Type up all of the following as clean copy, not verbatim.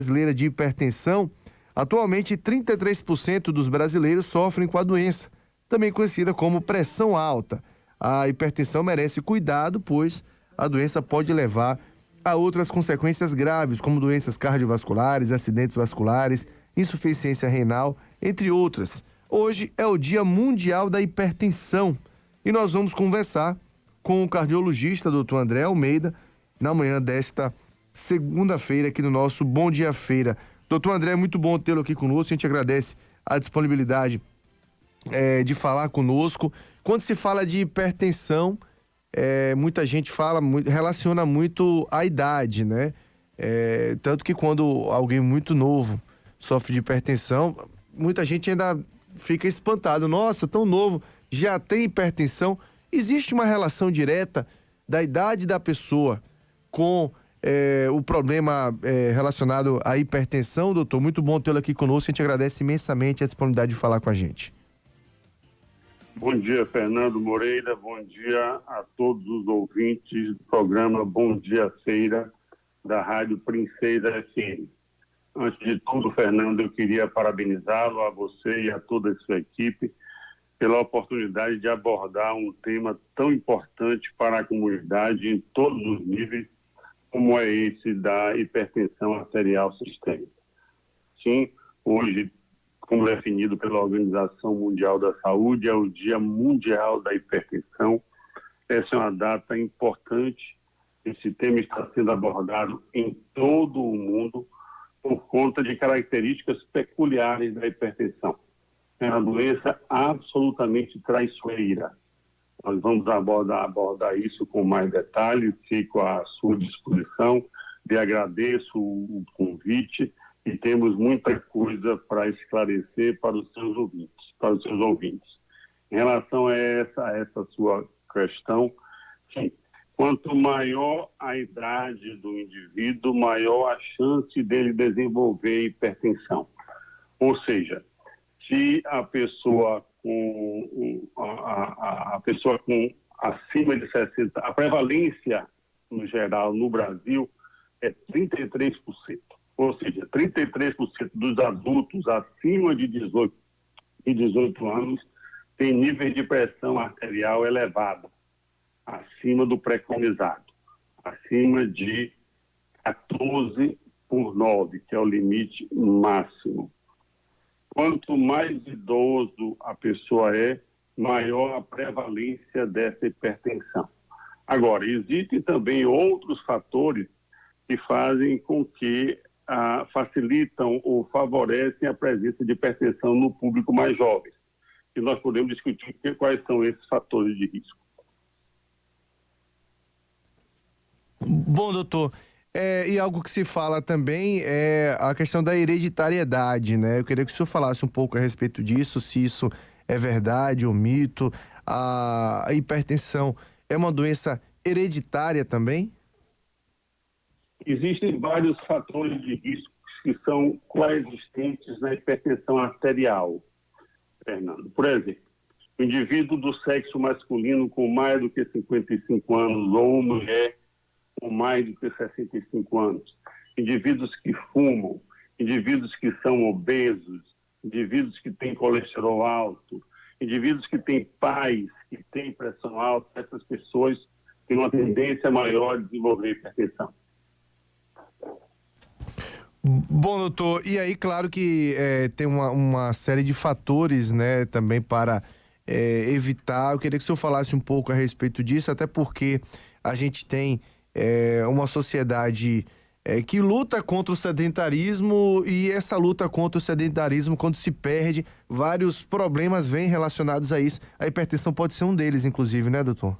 Brasileira de hipertensão, atualmente 33% dos brasileiros sofrem com a doença, também conhecida como pressão alta. A hipertensão merece cuidado, pois a doença pode levar a outras consequências graves, como doenças cardiovasculares, acidentes vasculares, insuficiência renal, entre outras. Hoje é o Dia Mundial da Hipertensão e nós vamos conversar com o cardiologista Dr. André Almeida na manhã desta segunda-feira aqui no nosso Bom Dia Feira. Doutor André, é muito bom tê-lo aqui conosco, a gente agradece a disponibilidade de falar conosco. Quando se fala de hipertensão, muita gente relaciona muito a idade, né? Tanto que quando alguém muito novo sofre de hipertensão, muita gente ainda fica espantado. Nossa, tão novo, já tem hipertensão. Existe uma relação direta da idade da pessoa com o problema relacionado à hipertensão, doutor? Muito bom tê-lo aqui conosco, a gente agradece imensamente a disponibilidade de falar com a gente. Bom dia, Fernando Moreira, bom dia a todos os ouvintes do programa Bom Dia Feira da Rádio Princesa FM. Antes de tudo, Fernando, eu queria parabenizá-lo, a você e a toda a sua equipe pela oportunidade de abordar um tema tão importante para a comunidade em todos os níveis, como é esse da hipertensão arterial sistêmica. Sim, hoje, como definido pela Organização Mundial da Saúde, é o Dia Mundial da Hipertensão. Essa é uma data importante. Esse tema está sendo abordado em todo o mundo por conta de características peculiares da hipertensão. É uma doença absolutamente traiçoeira. Nós vamos abordar isso com mais detalhes, fico à sua disposição. Lhe agradeço o convite e temos muita coisa para esclarecer para os seus ouvintes. Em relação a essa sua questão, sim, quanto maior a idade do indivíduo, maior a chance dele desenvolver hipertensão. Ou seja, se a pessoa com acima de 60, a prevalência no geral no Brasil é 33%. Ou seja, 33% dos adultos acima de 18 anos têm níveis de pressão arterial elevada, acima do preconizado, acima de 14/9, que é o limite máximo. Quanto mais idoso a pessoa é, maior a prevalência dessa hipertensão. Agora, existem também outros fatores que fazem com que facilitam ou favorecem a presença de hipertensão no público mais jovem. E nós podemos discutir quais são esses fatores de risco. Bom, doutor, e algo que se fala também é a questão da hereditariedade, né? Eu queria que o senhor falasse um pouco a respeito disso, se isso é verdade ou mito. A hipertensão é uma doença hereditária também? Existem vários fatores de risco que são coexistentes na hipertensão arterial, Fernando. Por exemplo, o indivíduo do sexo masculino com mais do que 55 anos ou mulher com mais do que 65 anos, indivíduos que fumam, indivíduos que são obesos, indivíduos que têm colesterol alto, indivíduos que têm pais que têm pressão alta, essas pessoas têm uma tendência maior a desenvolver hipertensão. Bom, doutor, e aí, claro que tem uma série de fatores, né, também para evitar. Eu queria que o senhor falasse um pouco a respeito disso, até porque a gente tem uma sociedade que luta contra o sedentarismo, e essa luta contra o sedentarismo, quando se perde, vários problemas vêm relacionados a isso. A hipertensão pode ser um deles, inclusive, né, doutor?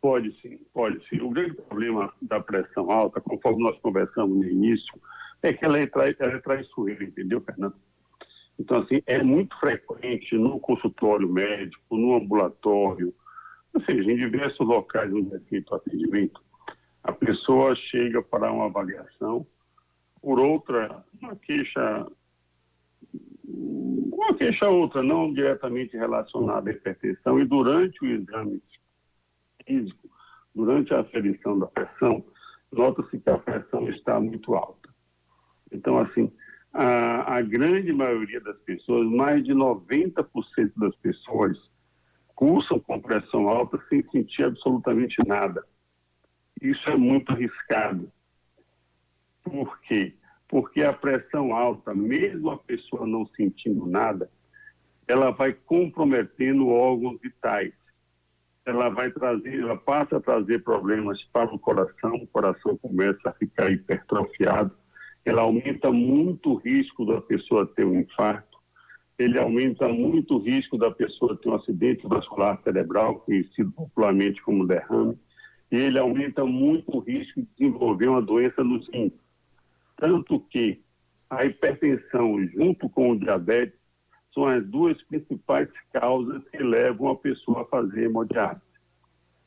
Pode sim, pode sim. O grande problema da pressão alta, conforme nós conversamos no início, é que ela é traiçoeira, entendeu, Fernando? Então, assim, é muito frequente no consultório médico, no ambulatório, ou seja, em diversos locais onde é feito o atendimento, a pessoa chega para uma avaliação, por outra, uma queixa outra, não diretamente relacionada à hipertensão, e durante o exame físico, durante a aferição da pressão, nota-se que a pressão está muito alta. assim, a grande maioria das pessoas, mais de 90% das pessoas, cursam com pressão alta sem sentir absolutamente nada. Isso é muito arriscado. Por quê? Porque a pressão alta, mesmo a pessoa não sentindo nada, ela vai comprometendo órgãos vitais. Ela passa a trazer problemas para o coração começa a ficar hipertrofiado, ela aumenta muito o risco da pessoa ter um infarto, ele aumenta muito o risco da pessoa ter um acidente vascular cerebral, conhecido popularmente como derrame, e ele aumenta muito o risco de desenvolver uma doença nos rins. Tanto que a hipertensão, junto com o diabetes, são as duas principais causas que levam a pessoa a fazer hemodiálise.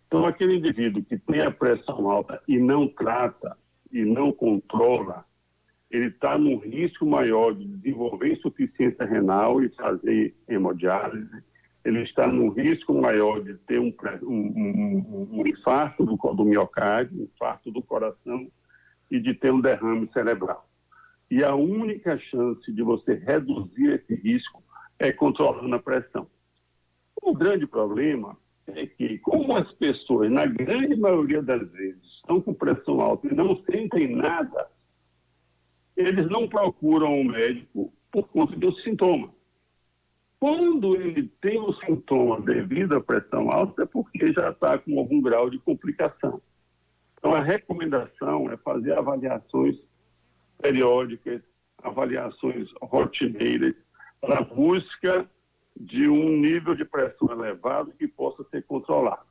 Então, aquele indivíduo que tem a pressão alta e não trata, e não controla, ele está num risco maior de desenvolver insuficiência renal e fazer hemodiálise, ele está num risco maior de ter um infarto do miocárdio, um infarto do coração e de ter um derrame cerebral. E a única chance de você reduzir esse risco é controlando a pressão. O grande problema é que, como as pessoas, na grande maioria das vezes, estão com pressão alta e não sentem nada, eles não procuram um médico por conta do sintoma. Quando ele tem o sintoma devido à pressão alta, é porque já está com algum grau de complicação. Então, a recomendação é fazer avaliações periódicas, avaliações rotineiras, na busca de um nível de pressão elevado que possa ser controlado.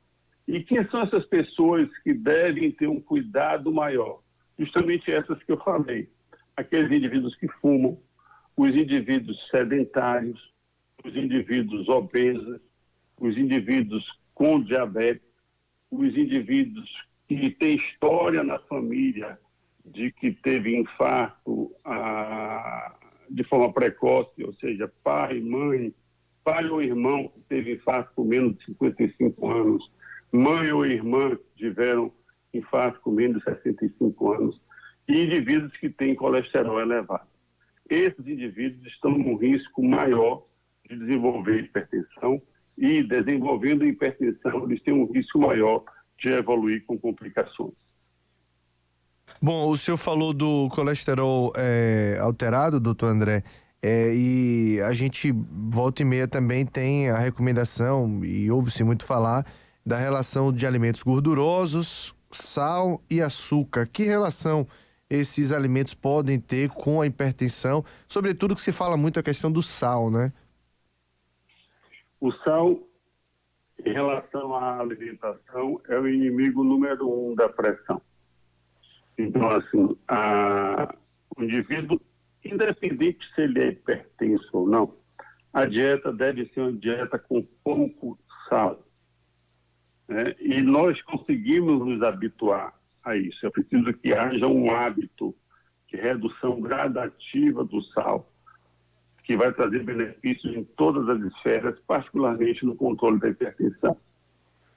E quem são essas pessoas que devem ter um cuidado maior? Justamente essas que eu falei. Aqueles indivíduos que fumam, os indivíduos sedentários, os indivíduos obesos, os indivíduos com diabetes, os indivíduos que têm história na família de que teve infarto de forma precoce, ou seja, pai, mãe, pai ou irmão que teve infarto com menos de 55 anos, mãe ou irmã que tiveram infarto com menos de 65 anos, e indivíduos que têm colesterol elevado. Esses indivíduos estão num risco maior de desenvolver hipertensão e, desenvolvendo hipertensão, eles têm um risco maior de evoluir com complicações. Bom, o senhor falou do colesterol alterado, doutor André, e a gente volta e meia também tem a recomendação, e ouve-se muito falar, da relação de alimentos gordurosos, sal e açúcar. Que relação esses alimentos podem ter com a hipertensão? Sobretudo que se fala muito a questão do sal, né? O sal, em relação à alimentação, é o inimigo número 1 da pressão. Então, assim, o indivíduo, independente se ele é hipertenso ou não, a dieta deve ser uma dieta com pouco sal. Né? E nós conseguimos nos habituar a isso. É preciso que haja um hábito de redução gradativa do sal, que vai trazer benefícios em todas as esferas, particularmente no controle da hipertensão.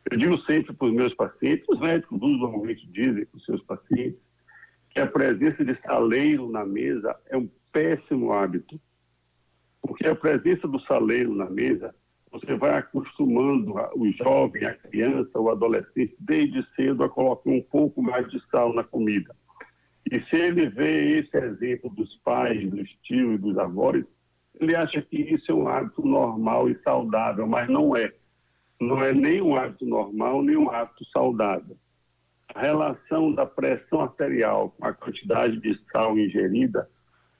Eu digo sempre para os meus pacientes, os médicos usualmente dizem para os seus pacientes, que a presença de saleiro na mesa é um péssimo hábito. Porque a presença do saleiro na mesa, você vai acostumando o jovem, a criança, o adolescente, desde cedo a colocar um pouco mais de sal na comida. E se ele vê esse exemplo dos pais, dos tios e dos avós, ele acha que isso é um hábito normal e saudável, mas não é. Não é nem um hábito normal, nem um hábito saudável. A relação da pressão arterial com a quantidade de sal ingerida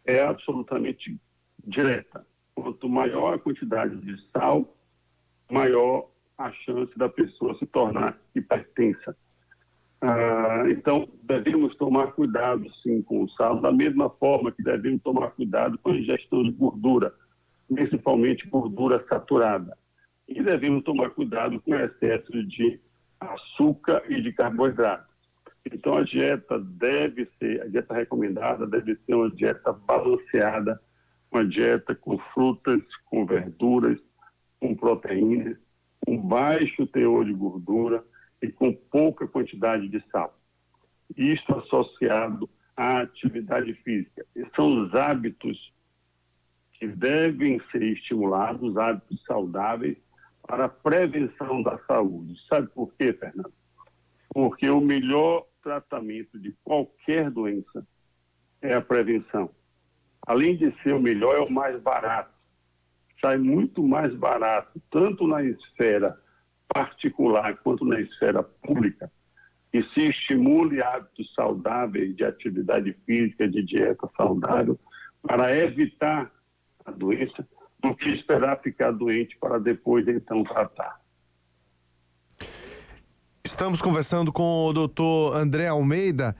é absolutamente direta. Quanto maior a quantidade de sal, maior a chance da pessoa se tornar hipertensa. Então, devemos tomar cuidado, sim, com o sal, da mesma forma que devemos tomar cuidado com a ingestão de gordura, principalmente gordura saturada. E devemos tomar cuidado com o excesso de açúcar e de carboidrato. Então, a dieta recomendada deve ser uma dieta balanceada, uma dieta com frutas, com verduras, com proteínas, com baixo teor de gordura e com pouca quantidade de sal. Isso associado a atividade física. Esses são os hábitos que devem ser estimulados, hábitos saudáveis, para a prevenção da saúde. Sabe por quê, Fernando? Porque o melhor tratamento de qualquer doença é a prevenção. Além de ser o melhor, é o mais barato. Sai muito mais barato, tanto na esfera particular quanto na esfera pública, que se estimule hábitos saudáveis de atividade física, de dieta saudável, para evitar a doença, do que esperar ficar doente para depois então tratar. Estamos conversando com o doutor André Almeida,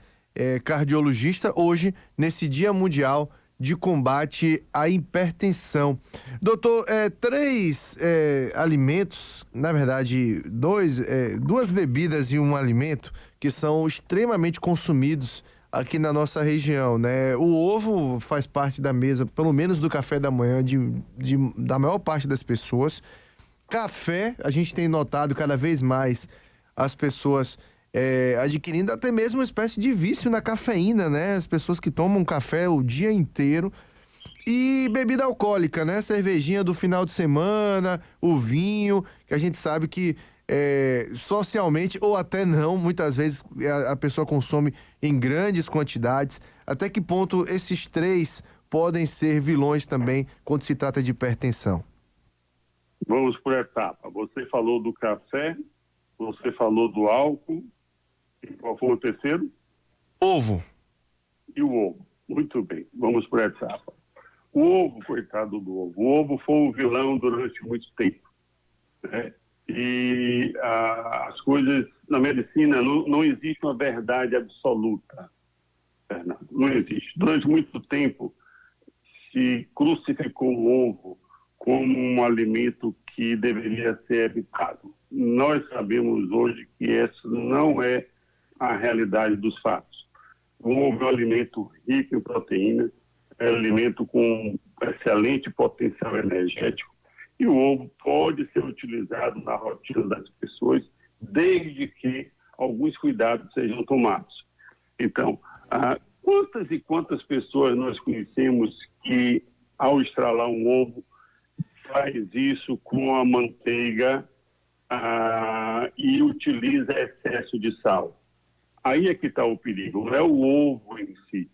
cardiologista, hoje, nesse Dia Mundial de Combate à Hipertensão. Doutor, três alimentos, na verdade, duas bebidas e um alimento que são extremamente consumidos aqui na nossa região, né? O ovo faz parte da mesa, pelo menos do café da manhã, da maior parte das pessoas. Café, a gente tem notado cada vez mais as pessoas adquirindo até mesmo uma espécie de vício na cafeína, né? As pessoas que tomam café o dia inteiro. E bebida alcoólica, né? Cervejinha do final de semana, o vinho, que a gente sabe que socialmente, ou até não, muitas vezes a pessoa consome em grandes quantidades. Até que ponto esses três podem ser vilões também quando se trata de hipertensão? Vamos por etapa. Você falou do café, você falou do álcool, e qual foi o terceiro? Ovo. E o ovo. Muito bem, vamos por etapa. O ovo, coitado do ovo. O ovo foi um vilão durante muito tempo, né? E as coisas na medicina, não existe uma verdade absoluta, Fernando. Não existe. Durante muito tempo se crucificou o ovo como um alimento que deveria ser evitado. Nós sabemos hoje que essa não é a realidade dos fatos. O ovo é um alimento rico em proteínas, é um alimento com excelente potencial energético, e o ovo pode ser utilizado na rotina das pessoas, desde que alguns cuidados sejam tomados. Então, quantas e quantas pessoas nós conhecemos que, ao estralar um ovo, faz isso com a manteiga e utiliza excesso de sal? Aí é que está o perigo, não é o ovo em si.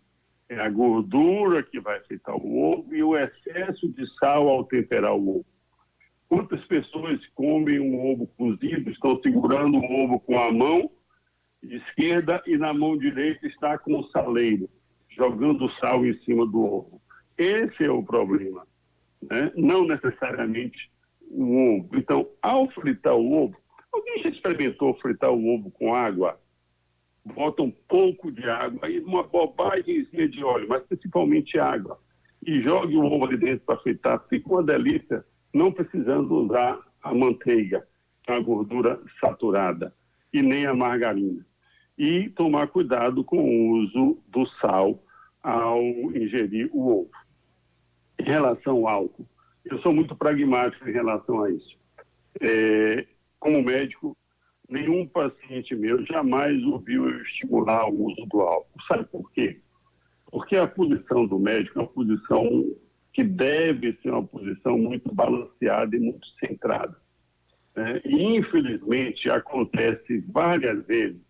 É a gordura que vai afetar o ovo e o excesso de sal ao temperar o ovo. Quantas pessoas comem um ovo cozido, estão segurando o ovo com a mão esquerda e na mão direita está com o saleiro, jogando sal em cima do ovo? Esse é o problema, né? Não necessariamente o ovo. Então, ao fritar o ovo, alguém já experimentou fritar o ovo com água? Bota um pouco de água e uma bobagemzinha de óleo, mas principalmente água, e jogue o ovo ali dentro para fritar. Fica uma delícia, não precisando usar a manteiga, a gordura saturada, e nem a margarina. E tomar cuidado com o uso do sal ao ingerir o ovo. Em relação ao álcool, eu sou muito pragmático em relação a isso. Como médico, nenhum paciente meu jamais ouviu eu estimular o uso do álcool. Sabe por quê? Porque a posição do médico é uma posição que deve ser uma posição muito balanceada e muito centrada, né? E, infelizmente, acontece várias vezes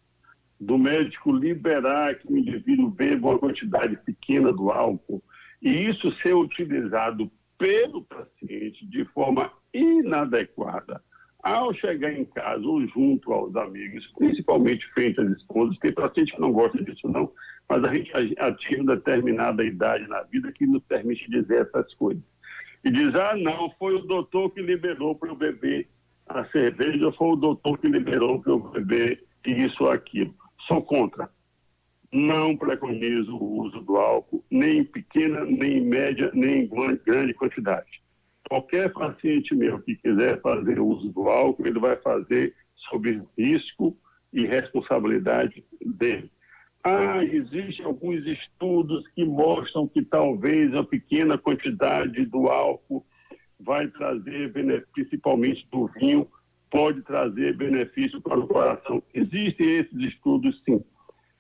do médico liberar que o indivíduo beba uma quantidade pequena do álcool e isso ser utilizado pelo paciente de forma inadequada. Ao chegar em casa ou junto aos amigos, principalmente frente às esposas, tem paciente que não gosta disso não, mas a gente atinge determinada idade na vida que nos permite dizer essas coisas. E diz, não, foi o doutor que liberou para eu beber a cerveja, foi o doutor que liberou para eu beber isso ou aquilo. Sou contra. Não preconizo o uso do álcool, nem em pequena, nem em média, nem em grande quantidade. Qualquer paciente meu que quiser fazer uso do álcool, ele vai fazer sob risco e responsabilidade dele. Existem alguns estudos que mostram que talvez a pequena quantidade do álcool vai trazer, principalmente do vinho, pode trazer benefício para o coração. Existem esses estudos, sim.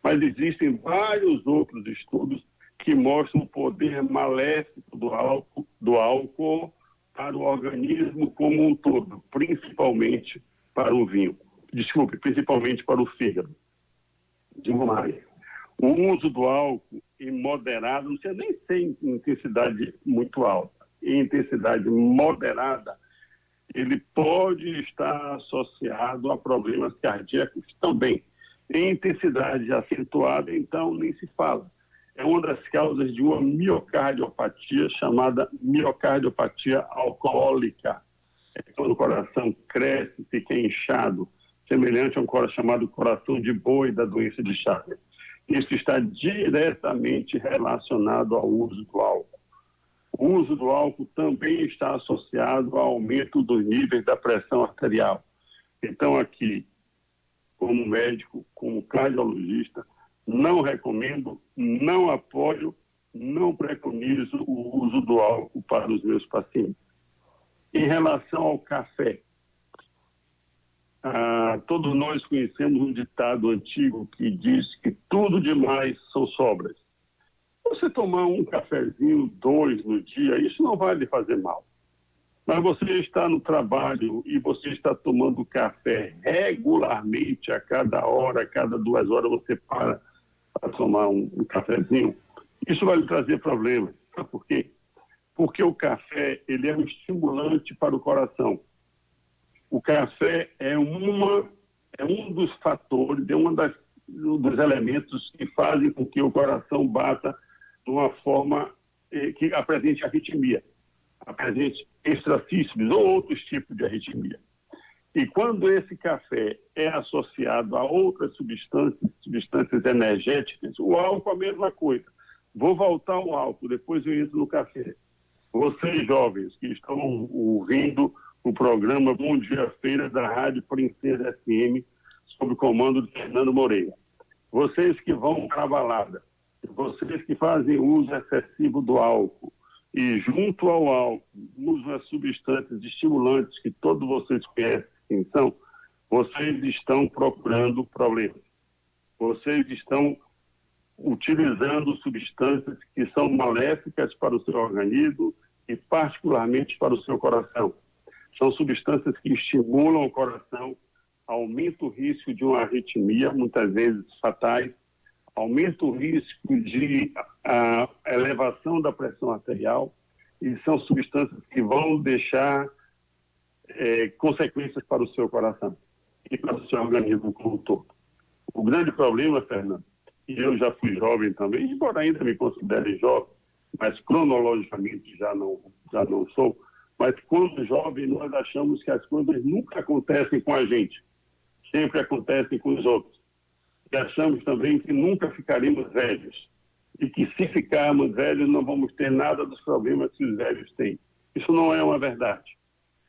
Mas existem vários outros estudos que mostram o poder maléfico do álcool para o organismo como um todo, principalmente para o vinho. Desculpe, principalmente para o fígado. Digo mais, o uso do álcool em moderado, não precisa nem ser em intensidade muito alta, em intensidade moderada, ele pode estar associado a problemas cardíacos também. Em intensidade acentuada, então, nem se fala. É uma das causas de uma miocardiopatia chamada miocardiopatia alcoólica. É quando o coração cresce, fica inchado, semelhante a um coração chamado coração de boi da doença de Chagas. Isso está diretamente relacionado ao uso do álcool. O uso do álcool também está associado ao aumento dos níveis da pressão arterial. Então, aqui, como médico, como cardiologista, não recomendo, não apoio, não preconizo o uso do álcool para os meus pacientes. Em relação ao café, todos nós conhecemos um ditado antigo que diz que tudo demais são sobras. Você tomar um cafezinho, 2 no dia, isso não vai lhe fazer mal. Mas você está no trabalho e você está tomando café regularmente, a cada hora, a cada 2 horas você para tomar um cafezinho, isso vai lhe trazer problemas. Sabe por quê? Porque o café, ele é um estimulante para o coração. O café é um dos fatores, um dos elementos que fazem com que o coração bata de uma forma que apresente arritmia, apresente extracístoles ou outros tipos de arritmia. E quando esse café é associado a outras substâncias energéticas, o álcool é a mesma coisa. Vou voltar ao álcool, depois eu entro no café. Vocês jovens que estão ouvindo o programa Bom Dia Feira da Rádio Princesa FM, sob o comando de Fernando Moreira. Vocês que vão para a balada, vocês que fazem uso excessivo do álcool e junto ao álcool usam as substâncias estimulantes que todos vocês conhecem, então, vocês estão procurando problemas. Vocês estão utilizando substâncias que são maléficas para o seu organismo e particularmente para o seu coração. São substâncias que estimulam o coração, aumentam o risco de uma arritmia, muitas vezes fatais, aumenta o risco de elevação da pressão arterial e são substâncias que vão deixar consequências para o seu coração e para o seu organismo como um todo. O grande problema, Fernando, e eu já fui jovem também, embora ainda me considere jovem, mas cronologicamente já não sou, mas quando jovem nós achamos que as coisas nunca acontecem com a gente, sempre acontecem com os outros. E achamos também que nunca ficaremos velhos e que se ficarmos velhos não vamos ter nada dos problemas que os velhos têm. Isso não é uma verdade.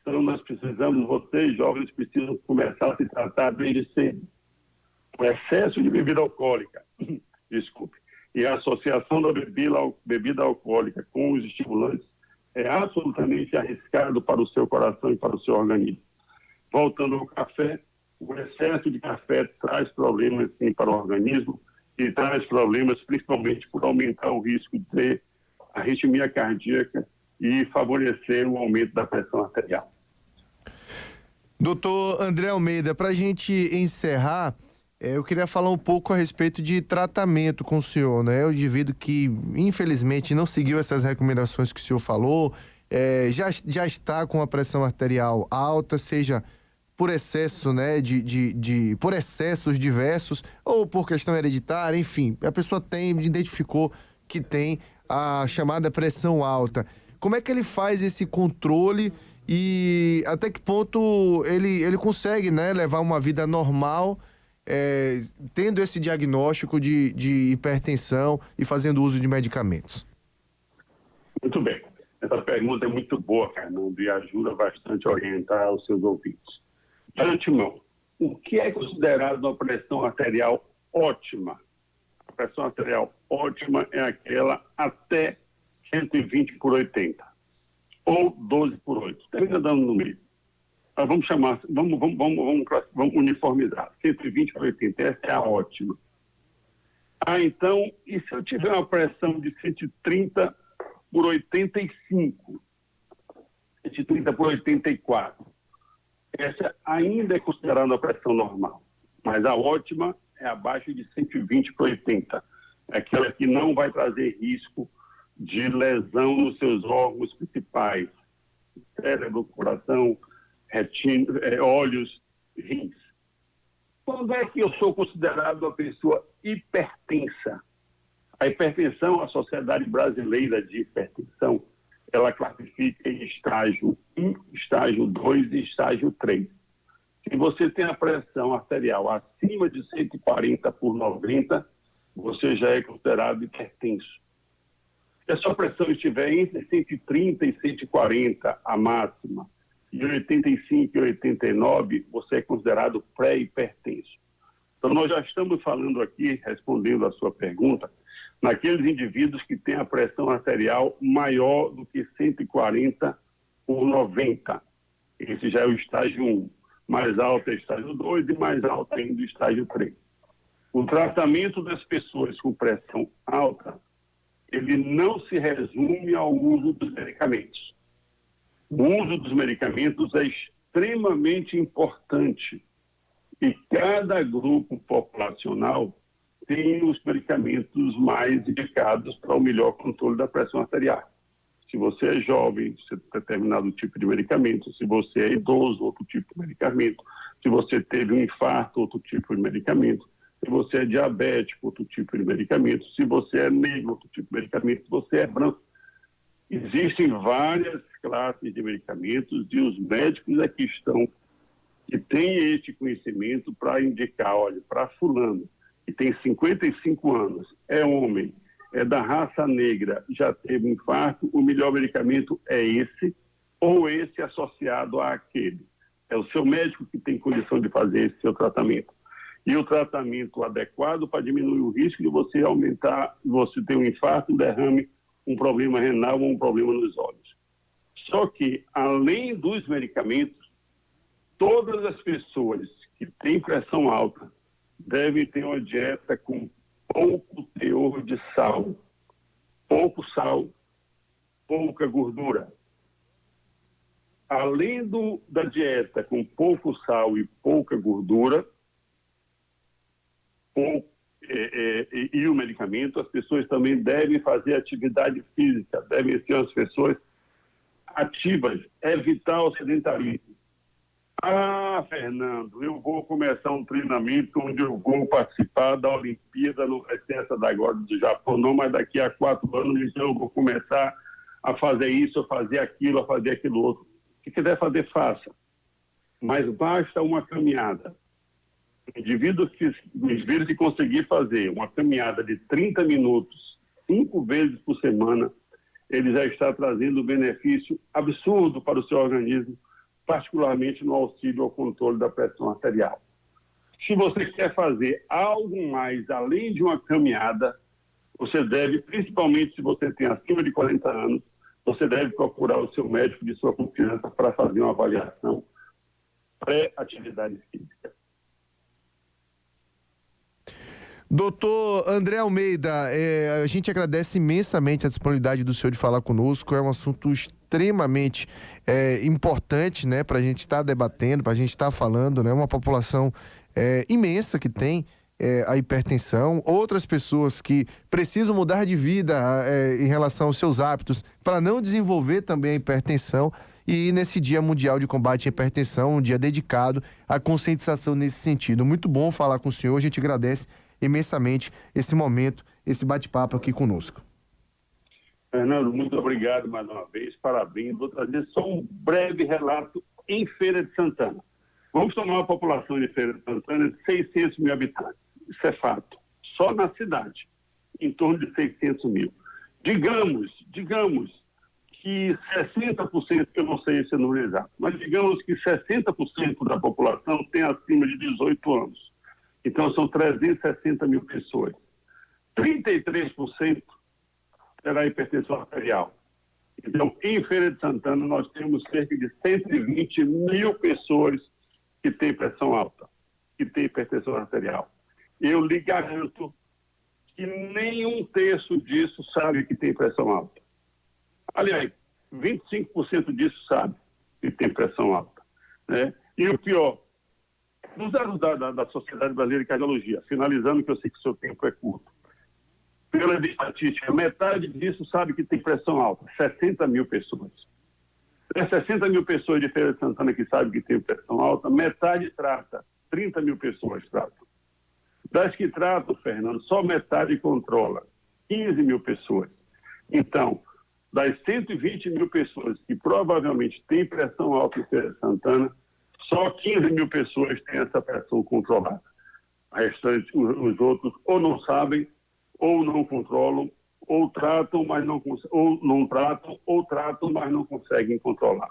Então nós precisamos, vocês jovens precisam começar a se tratar desde cedo. O excesso de bebida alcoólica, desculpe, e a associação da bebida alcoólica com os estimulantes é absolutamente arriscado para o seu coração e para o seu organismo. Voltando ao café, o excesso de café traz problemas sim para o organismo e traz problemas principalmente por aumentar o risco de ter arritmia cardíaca e favorecer o aumento da pressão arterial. Doutor André Almeida, para a gente encerrar, eu queria falar um pouco a respeito de tratamento com o senhor, né? O indivíduo que, infelizmente, não seguiu essas recomendações que o senhor falou, já está com a pressão arterial alta, seja por excesso, né, por excessos diversos, ou por questão hereditária, enfim, a pessoa identificou que tem a chamada pressão alta. Como é que ele faz esse controle e até que ponto ele consegue, né, levar uma vida normal, tendo esse diagnóstico de hipertensão e fazendo uso de medicamentos? Muito bem. Essa pergunta é muito boa, Fernando, e ajuda bastante a orientar os seus ouvintes. De antemão, o que é considerado uma pressão arterial ótima? A pressão arterial ótima é aquela até 120/80, ou 12/8. Termina dando no meio. Mas vamos uniformizar. 120/80, essa é a ótima. Então, e se eu tiver uma pressão de 130 por 85, 130 por 84, essa ainda é considerada uma pressão normal, mas a ótima é abaixo de 120 por 80, é aquela que não vai trazer risco de lesão nos seus órgãos principais, cérebro, coração, retina, olhos, rins. Quando é que eu sou considerado uma pessoa hipertensa? A hipertensão, a Sociedade Brasileira de Hipertensão, ela classifica em estágio 1, estágio 2 e estágio 3. Se você tem a pressão arterial acima de 140 por 90, você já é considerado hipertenso. Se a sua pressão estiver entre 130 e 140, a máxima, e 85 e 89, você é considerado pré-hipertenso. Então, nós já estamos falando aqui, respondendo a sua pergunta, naqueles indivíduos que têm a pressão arterial maior do que 140 por 90. Esse já é o estágio 1. Mais alto é o estágio 2 e mais alto ainda o estágio 3. O tratamento das pessoas com pressão alta, ele não se resume ao uso dos medicamentos. O uso dos medicamentos é extremamente importante e cada grupo populacional tem os medicamentos mais indicados para o melhor controle da pressão arterial. Se você é jovem, você tem determinado tipo de medicamento. Se você é idoso, outro tipo de medicamento. Se você teve um infarto, outro tipo de medicamento. Se você é diabético, outro tipo de medicamento. Se você é negro, outro tipo de medicamento. Se você é branco. Existem várias classes de medicamentos e os médicos aqui estão que têm este conhecimento para indicar, olha, para fulano, que tem 55 anos, é homem, é da raça negra, já teve um infarto, o melhor medicamento é esse, ou esse associado àquele. É o seu médico que tem condição de fazer esse seu tratamento. E o tratamento adequado para diminuir o risco de você aumentar, você ter um infarto, um derrame, um problema renal ou um problema nos olhos. Só que, além dos medicamentos, todas as pessoas que têm pressão alta devem ter uma dieta com pouco teor de sal, pouca gordura. Além da dieta com pouco sal e pouca gordura, e o medicamento, as pessoas também devem fazer atividade física, devem ser as pessoas ativas, evitar o sedentarismo. Fernando, eu vou começar um treinamento onde eu vou participar da Olimpíada, não vai ser essa da agora do Japão, não, mas daqui a 4 anos, então eu vou começar a fazer isso, a fazer aquilo, a fazer aquilo outro. Se quiser fazer, faça. Mas basta uma caminhada. O indivíduo que conseguir fazer uma caminhada de 30 minutos, 5 vezes por semana, ele já está trazendo um benefício absurdo para o seu organismo, particularmente no auxílio ao controle da pressão arterial. Se você quer fazer algo mais além de uma caminhada, você deve, principalmente se você tem acima de 40 anos, você deve procurar o seu médico de sua confiança para fazer uma avaliação pré-atividade física. Doutor André Almeida, a gente agradece imensamente a disponibilidade do senhor de falar conosco. É um assunto extremamente importante, né, para a gente estar debatendo, para a gente estar falando, né, uma população imensa que tem a hipertensão, outras pessoas que precisam mudar de vida em relação aos seus hábitos para não desenvolver também a hipertensão. E nesse Dia Mundial de Combate à Hipertensão, um dia dedicado à conscientização nesse sentido. Muito bom falar com o senhor, a gente agradece imensamente esse momento, esse bate-papo aqui conosco. Fernando, muito obrigado mais uma vez, parabéns. Vou trazer só um breve relato em Feira de Santana. Vamos tomar uma população de Feira de Santana de 600 mil habitantes. Isso é fato. Só na cidade, em torno de 600 mil. Digamos que 60%, eu não sei esse número exato, mas digamos que 60% da população tem acima de 18 anos. Então, são 360 mil pessoas. 33% terá hipertensão arterial. Então, em Feira de Santana, nós temos cerca de 120 mil pessoas que têm pressão alta, que têm hipertensão arterial. Eu lhe garanto que nem um terço disso sabe que tem pressão alta. Aliás, 25% disso sabe que tem pressão alta, né? E o pior, dos dados da Sociedade Brasileira de Cardiologia, finalizando, que eu sei que o seu tempo é curto, pela estatística, metade disso sabe que tem pressão alta, 60 mil pessoas. Das 60 mil pessoas de Feira de Santana que sabem que tem pressão alta, metade trata, 30 mil pessoas tratam. Das que tratam, Fernando, só metade controla, 15 mil pessoas. Então, das 120 mil pessoas que provavelmente têm pressão alta em Feira de Santana, só 15 mil pessoas têm essa pressão controlada. A restante, os outros, ou não sabem, ou não controlam, ou tratam, mas ou tratam, mas não conseguem controlar.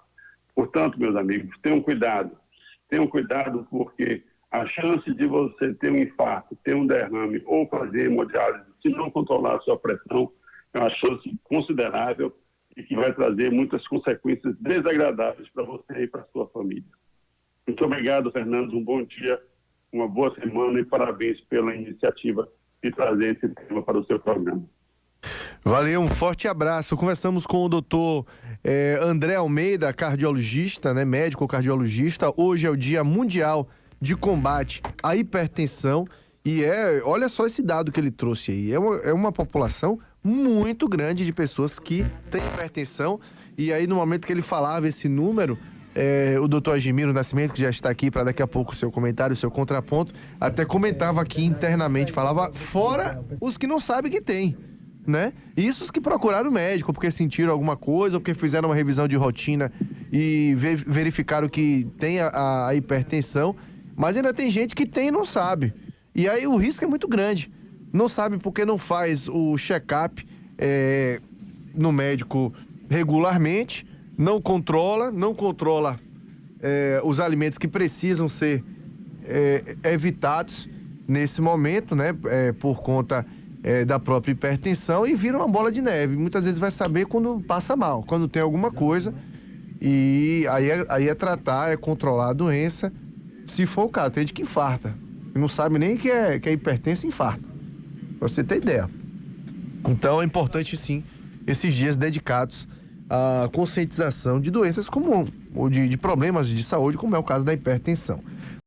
Portanto, meus amigos, tenham cuidado porque a chance de você ter um infarto, ter um derrame ou fazer hemodiálise, se não controlar a sua pressão, é uma chance considerável e que vai trazer muitas consequências desagradáveis para você e para a sua família. Muito obrigado, Fernando. Um bom dia, uma boa semana e parabéns pela iniciativa de trazer esse tema para o seu programa. Valeu, um forte abraço. Conversamos com o doutor André Almeida, cardiologista, né, médico cardiologista. Hoje é o Dia Mundial de Combate à Hipertensão e olha só esse dado que ele trouxe aí. É uma população muito grande de pessoas que têm hipertensão e aí no momento que ele falava esse número, o doutor Agimiro Nascimento, que já está aqui para daqui a pouco o seu comentário, o seu contraponto, até comentava aqui internamente, falava fora os que não sabem que tem, né? Isso os que procuraram o médico porque sentiram alguma coisa ou porque fizeram uma revisão de rotina e verificaram que tem a hipertensão, mas ainda tem gente que tem e não sabe. E aí o risco é muito grande. Não sabe porque não faz o check-up no médico regularmente, não controla os alimentos que precisam ser evitados nesse momento, né? Por conta da própria hipertensão e vira uma bola de neve. Muitas vezes vai saber quando passa mal, quando tem alguma coisa e aí é tratar, é controlar a doença, se for o caso. Tem gente que infarta e não sabe nem que é hipertensa e infarta, pra você ter ideia. Então é importante sim esses dias dedicados à conscientização de doenças comuns ou de problemas de saúde, como é o caso da hipertensão.